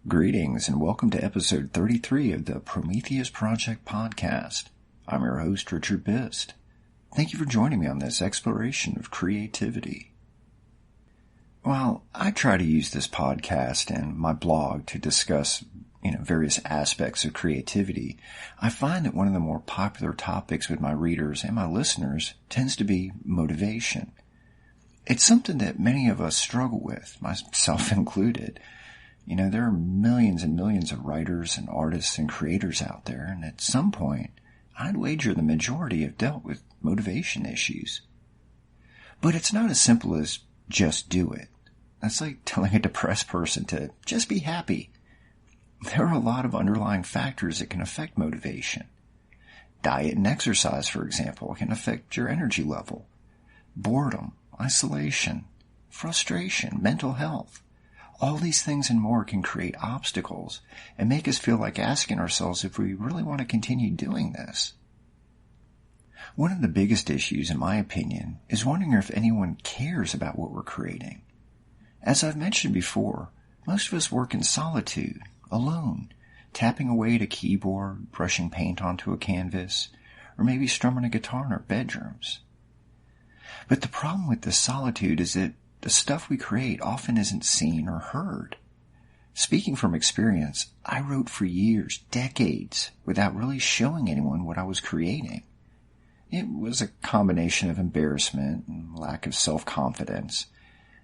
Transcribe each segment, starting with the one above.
Greetings and welcome to episode 33 of the Prometheus Project podcast. I'm your host, Richard Bist. Thank you for joining me on this exploration of creativity. While I try to use this podcast and my blog to discuss, various aspects of creativity, I find that one of the more popular topics with my readers and my listeners tends to be motivation. It's something that many of us struggle with, myself included. There are millions and millions of writers and artists and creators out there, and at some point, I'd wager the majority have dealt with motivation issues. But it's not as simple as just do it. That's like telling a depressed person to just be happy. There are a lot of underlying factors that can affect motivation. Diet and exercise, for example, can affect your energy level. Boredom, isolation, frustration, mental health. All these things and more can create obstacles and make us feel like asking ourselves if we really want to continue doing this. One of the biggest issues, in my opinion, is wondering if anyone cares about what we're creating. As I've mentioned before, most of us work in solitude, alone, tapping away at a keyboard, brushing paint onto a canvas, or maybe strumming a guitar in our bedrooms. But the problem with this solitude is that the stuff we create often isn't seen or heard. Speaking from experience, I wrote for years, decades, without really showing anyone what I was creating. It was a combination of embarrassment and lack of self-confidence.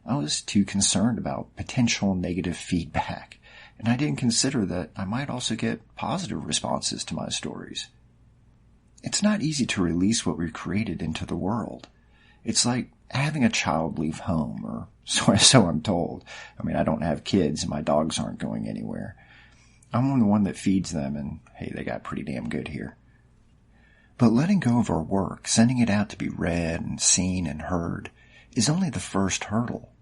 I was too concerned about potential negative feedback, and I didn't consider that I might also get positive responses to my stories. It's not easy to release what we've created into the world. It's like having a child leave home, or so I'm told. I don't have kids and my dogs aren't going anywhere. I'm the one that feeds them, and hey, they got pretty damn good here. But letting go of our work, sending it out to be read and seen and heard, is only the first hurdle.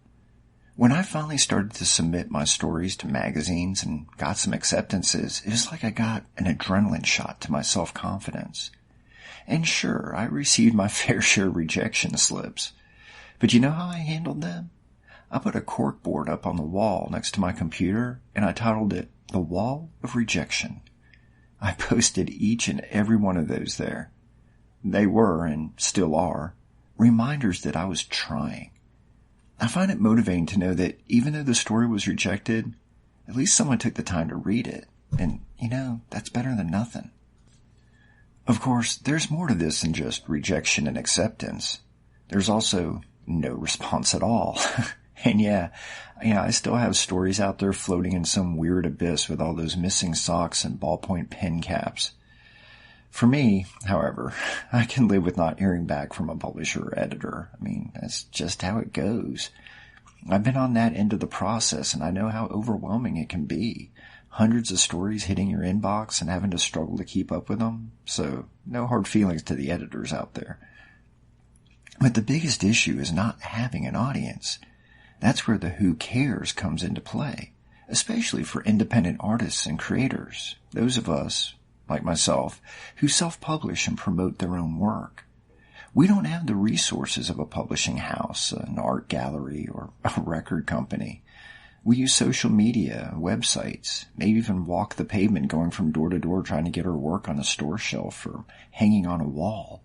When I finally started to submit my stories to magazines and got some acceptances, it was like I got an adrenaline shot to my self-confidence. And sure, I received my fair share of rejection slips. But you know how I handled them? I put a corkboard up on the wall next to my computer, and I titled it The Wall of Rejection. I posted each and every one of those there. They were, and still are, reminders that I was trying. I find it motivating to know that even though the story was rejected, at least someone took the time to read it. And, that's better than nothing. Of course, there's more to this than just rejection and acceptance. There's also no response at all. And I still have stories out there floating in some weird abyss with all those missing socks and ballpoint pen caps. For me, however, I can live with not hearing back from a publisher or editor. That's just how it goes. I've been on that end of the process, and I know how overwhelming it can be. Hundreds of stories hitting your inbox and having to struggle to keep up with them. So, no hard feelings to the editors out there. But the biggest issue is not having an audience. That's where the who cares comes into play, especially for independent artists and creators, those of us, like myself, who self-publish and promote their own work. We don't have the resources of a publishing house, an art gallery, or a record company. We use social media, websites, maybe even walk the pavement going from door to door trying to get our work on a store shelf or hanging on a wall.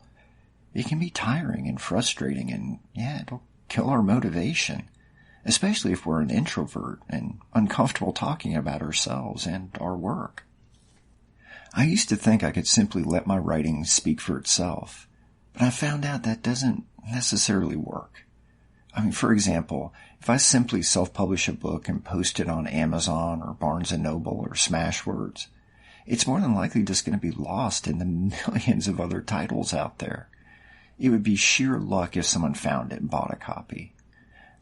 It can be tiring and frustrating, and it'll kill our motivation, especially if we're an introvert and uncomfortable talking about ourselves and our work. I used to think I could simply let my writing speak for itself, but I found out that doesn't necessarily work. For example, if I simply self-publish a book and post it on Amazon or Barnes & Noble or Smashwords, it's more than likely just going to be lost in the millions of other titles out there. It would be sheer luck if someone found it and bought a copy.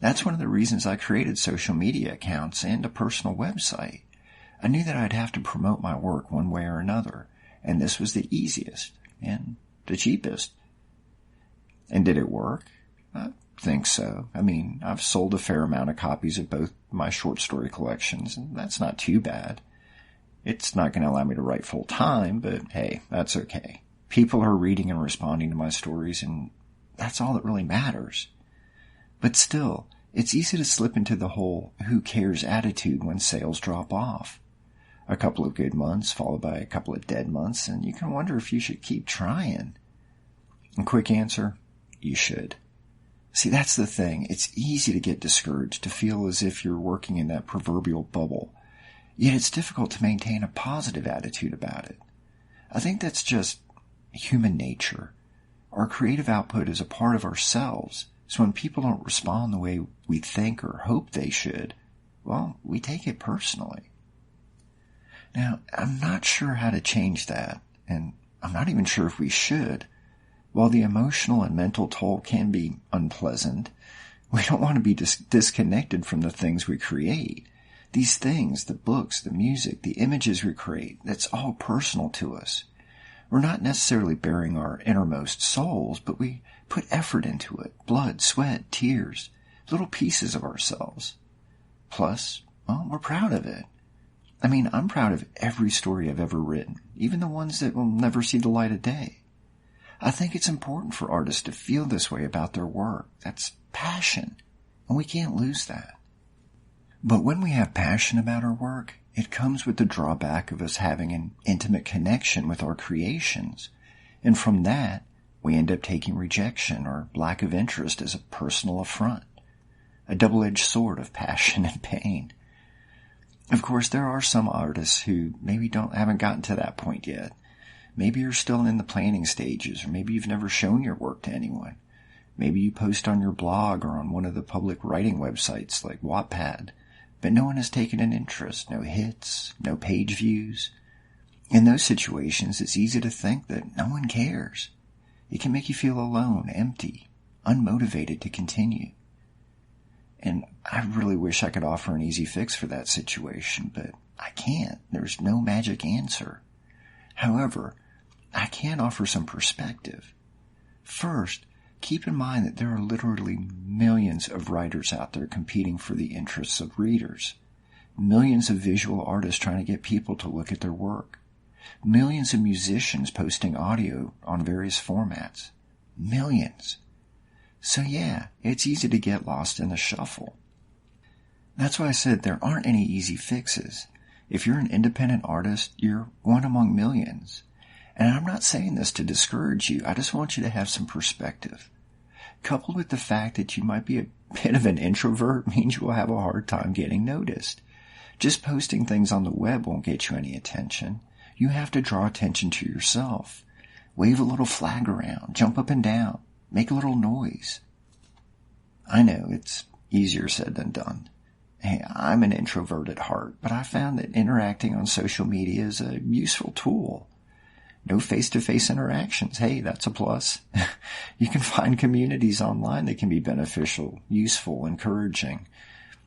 That's one of the reasons I created social media accounts and a personal website. I knew that I'd have to promote my work one way or another, and this was the easiest and the cheapest. And did it work? I think so. I've sold a fair amount of copies of both my short story collections, and that's not too bad. It's not going to allow me to write full time, but hey, that's okay. People are reading and responding to my stories, and that's all that really matters. But still, it's easy to slip into the whole who cares attitude when sales drop off. A couple of good months followed by a couple of dead months, and you can wonder if you should keep trying. A quick answer, you should. See, that's the thing. It's easy to get discouraged, to feel as if you're working in that proverbial bubble. Yet it's difficult to maintain a positive attitude about it. I think that's just human nature. Our creative output is a part of ourselves, so when people don't respond the way we think or hope they should, well, we take it personally. Now, I'm not sure how to change that, and I'm not even sure if we should. While the emotional and mental toll can be unpleasant, we don't want to be disconnected from the things we create. These things, the books, the music, the images we create, that's all personal to us. We're not necessarily bearing our innermost souls, but we put effort into it, blood, sweat, tears, little pieces of ourselves. Plus, well, we're proud of it. I mean, I'm proud of every story I've ever written, even the ones that will never see the light of day. I think it's important for artists to feel this way about their work. That's passion, and we can't lose that. But when we have passion about our work, it comes with the drawback of us having an intimate connection with our creations, and from that, we end up taking rejection or lack of interest as a personal affront, a double-edged sword of passion and pain. Of course, there are some artists who maybe haven't gotten to that point yet. Maybe you're still in the planning stages, or maybe you've never shown your work to anyone. Maybe you post on your blog or on one of the public writing websites like Wattpad, but no one has taken an interest, no hits, no page views. In those situations, it's easy to think that no one cares. It can make you feel alone, empty, unmotivated to continue. And I really wish I could offer an easy fix for that situation, but I can't. There's no magic answer. However, I can offer some perspective. First, keep in mind that there are literally millions of writers out there competing for the interests of readers. Millions of visual artists trying to get people to look at their work. Millions of musicians posting audio on various formats. Millions. So yeah, it's easy to get lost in the shuffle. That's why I said there aren't any easy fixes. If you're an independent artist, you're one among millions. And I'm not saying this to discourage you, I just want you to have some perspective. Coupled with the fact that you might be a bit of an introvert means you will have a hard time getting noticed. Just posting things on the web won't get you any attention. You have to draw attention to yourself. Wave a little flag around, jump up and down, make a little noise. I know, it's easier said than done. Hey, I'm an introvert at heart, but I found that interacting on social media is a useful tool. No face-to-face interactions. Hey, that's a plus. You can find communities online that can be beneficial, useful, encouraging.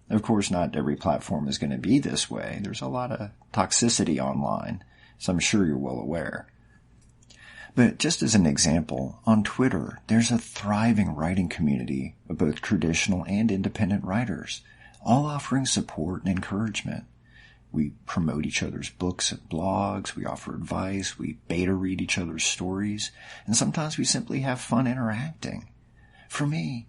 Of course, not every platform is going to be this way. There's a lot of toxicity online, so I'm sure you're well aware. But just as an example, on Twitter, there's a thriving writing community of both traditional and independent writers, all offering support and encouragement. We promote each other's books and blogs, we offer advice, we beta read each other's stories, and sometimes we simply have fun interacting. For me,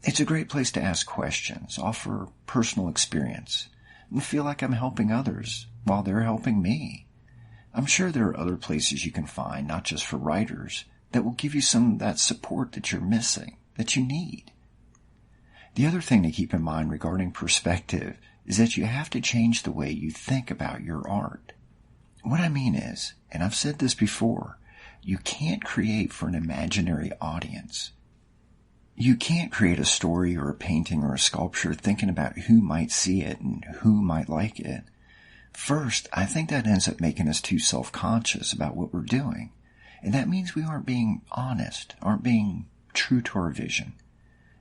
it's a great place to ask questions, offer personal experience, and feel like I'm helping others while they're helping me. I'm sure there are other places you can find, not just for writers, that will give you some of that support that you're missing, that you need. The other thing to keep in mind regarding perspective is that you have to change the way you think about your art. What I mean is, and I've said this before, you can't create for an imaginary audience. You can't create a story or a painting or a sculpture thinking about who might see it and who might like it. First, I think that ends up making us too self-conscious about what we're doing. And that means we aren't being honest, aren't being true to our vision.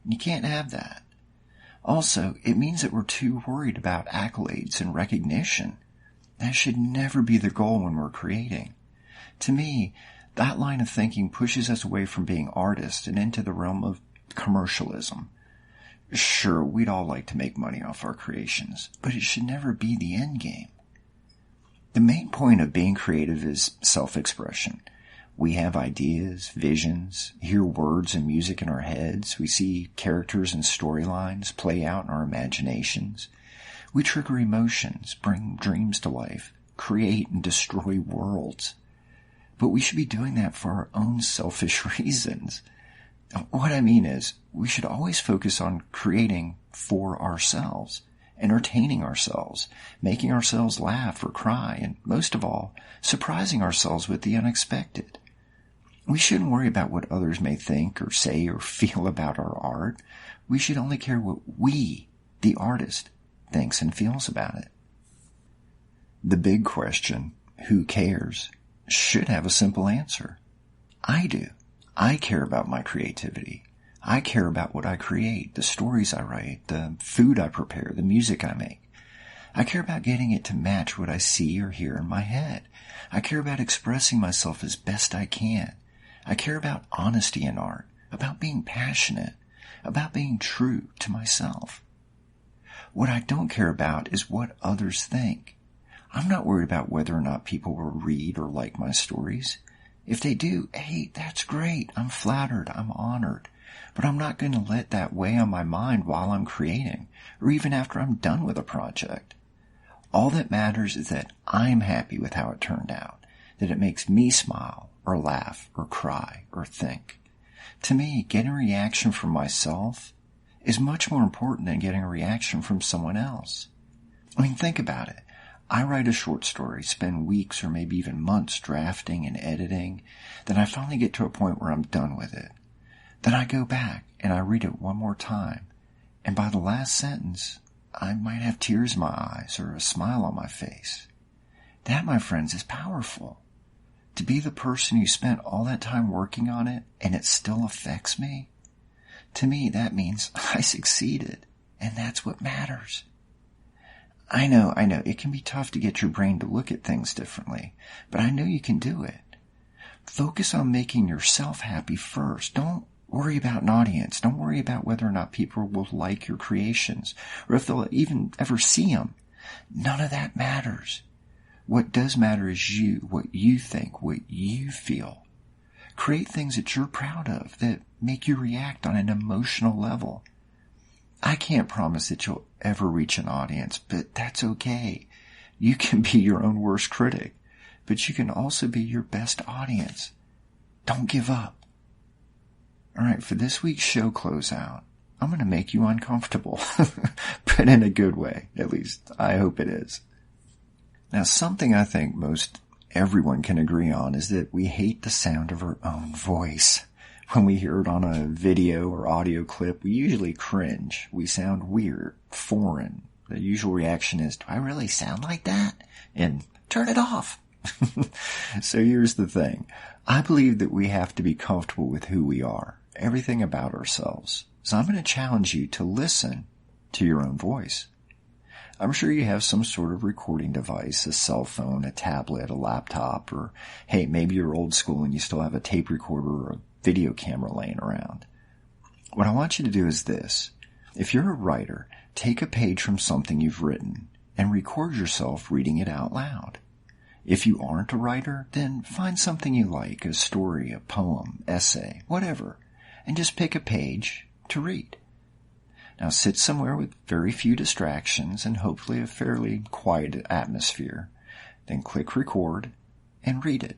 And you can't have that. Also, it means that we're too worried about accolades and recognition. That should never be the goal when we're creating. To me, that line of thinking pushes us away from being artists and into the realm of commercialism. Sure, we'd all like to make money off our creations, but it should never be the end game. The main point of being creative is self-expression. We have ideas, visions, hear words and music in our heads. We see characters and storylines play out in our imaginations. We trigger emotions, bring dreams to life, create and destroy worlds. But we should be doing that for our own selfish reasons. What I mean is, we should always focus on creating for ourselves, entertaining ourselves, making ourselves laugh or cry, and most of all, surprising ourselves with the unexpected. We shouldn't worry about what others may think or say or feel about our art. We should only care what we, the artist, thinks and feels about it. The big question, who cares, should have a simple answer. I do. I care about my creativity. I care about what I create, the stories I write, the food I prepare, the music I make. I care about getting it to match what I see or hear in my head. I care about expressing myself as best I can. I care about honesty in art, about being passionate, about being true to myself. What I don't care about is what others think. I'm not worried about whether or not people will read or like my stories. If they do, hey, that's great. I'm flattered. I'm honored. But I'm not going to let that weigh on my mind while I'm creating, or even after I'm done with a project. All that matters is that I'm happy with how it turned out, that it makes me smile, or laugh, or cry, or think. To me, getting a reaction from myself is much more important than getting a reaction from someone else. I mean, think about it. I write a short story, spend weeks or maybe even months drafting and editing, then I finally get to a point where I'm done with it. Then I go back and I read it one more time, and by the last sentence, I might have tears in my eyes or a smile on my face. That, my friends, is powerful. To be the person who spent all that time working on it and it still affects me, to me that means I succeeded, and that's what matters. I know, it can be tough to get your brain to look at things differently, but I know you can do it. Focus on making yourself happy first. Don't worry about an audience. Don't worry about whether or not people will like your creations, or if they'll even ever see them. None of that matters. What does matter is you, what you think, what you feel. Create things that you're proud of, that make you react on an emotional level. I can't promise that you'll ever reach an audience, but that's okay. You can be your own worst critic, but you can also be your best audience. Don't give up. All right, for this week's show closeout, I'm going to make you uncomfortable, but in a good way, at least I hope it is. Now, something I think most everyone can agree on is that we hate the sound of our own voice. When we hear it on a video or audio clip, we usually cringe. We sound weird, foreign. The usual reaction is, do I really sound like that? And turn it off. So here's the thing. I believe that we have to be comfortable with who we are, everything about ourselves. So I'm going to challenge you to listen to your own voice. I'm sure you have some sort of recording device, a cell phone, a tablet, a laptop, or hey, maybe you're old school and you still have a tape recorder or a video camera laying around. What I want you to do is this. If you're a writer, take a page from something you've written and record yourself reading it out loud. If you aren't a writer, then find something you like, a story, a poem, essay, whatever, and just pick a page to read. Now sit somewhere with very few distractions and hopefully a fairly quiet atmosphere. Then click record and read it.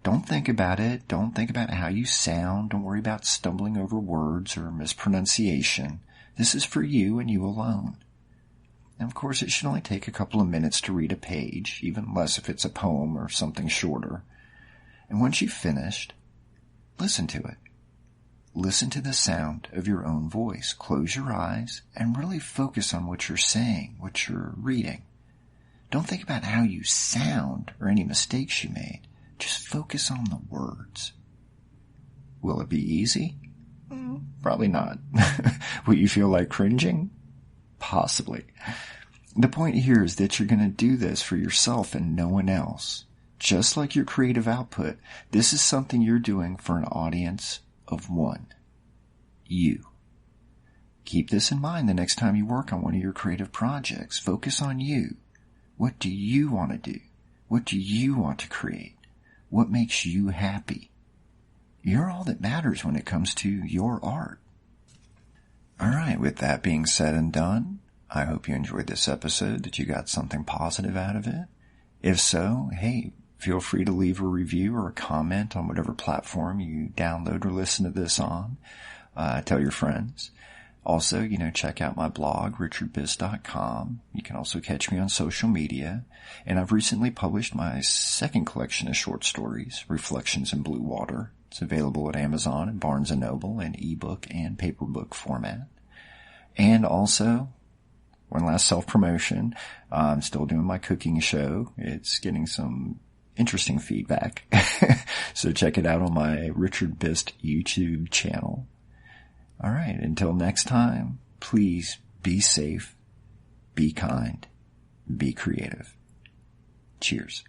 Don't think about it. Don't think about how you sound. Don't worry about stumbling over words or mispronunciation. This is for you and you alone. And of course, it should only take a couple of minutes to read a page, even less if it's a poem or something shorter. And once you've finished, listen to it. Listen to the sound of your own voice. Close your eyes and really focus on what you're saying, what you're reading. Don't think about how you sound or any mistakes you made. Just focus on the words. Will it be easy? Probably not. Will you feel like cringing? Possibly. The point here is that you're going to do this for yourself and no one else. Just like your creative output, this is something you're doing for an audience of one. You. Keep this in mind the next time you work on one of your creative projects. Focus on you. What do you want to do? What do you want to create? What makes you happy? You're all that matters when it comes to your art. All right, with that being said and done, I hope you enjoyed this episode, that you got something positive out of it. If so, hey, feel free to leave a review or a comment on whatever platform you download or listen to this on. Tell your friends. Also, check out my blog, richardbist.com. You can also catch me on social media. And I've recently published my second collection of short stories, Reflections in Blue Water. It's available at Amazon and Barnes & Noble in ebook and paperbook format. And also, one last self-promotion, I'm still doing my cooking show. It's getting some interesting feedback. So check it out on my Richard Bist YouTube channel. All right, until next time, please be safe, be kind, be creative. Cheers.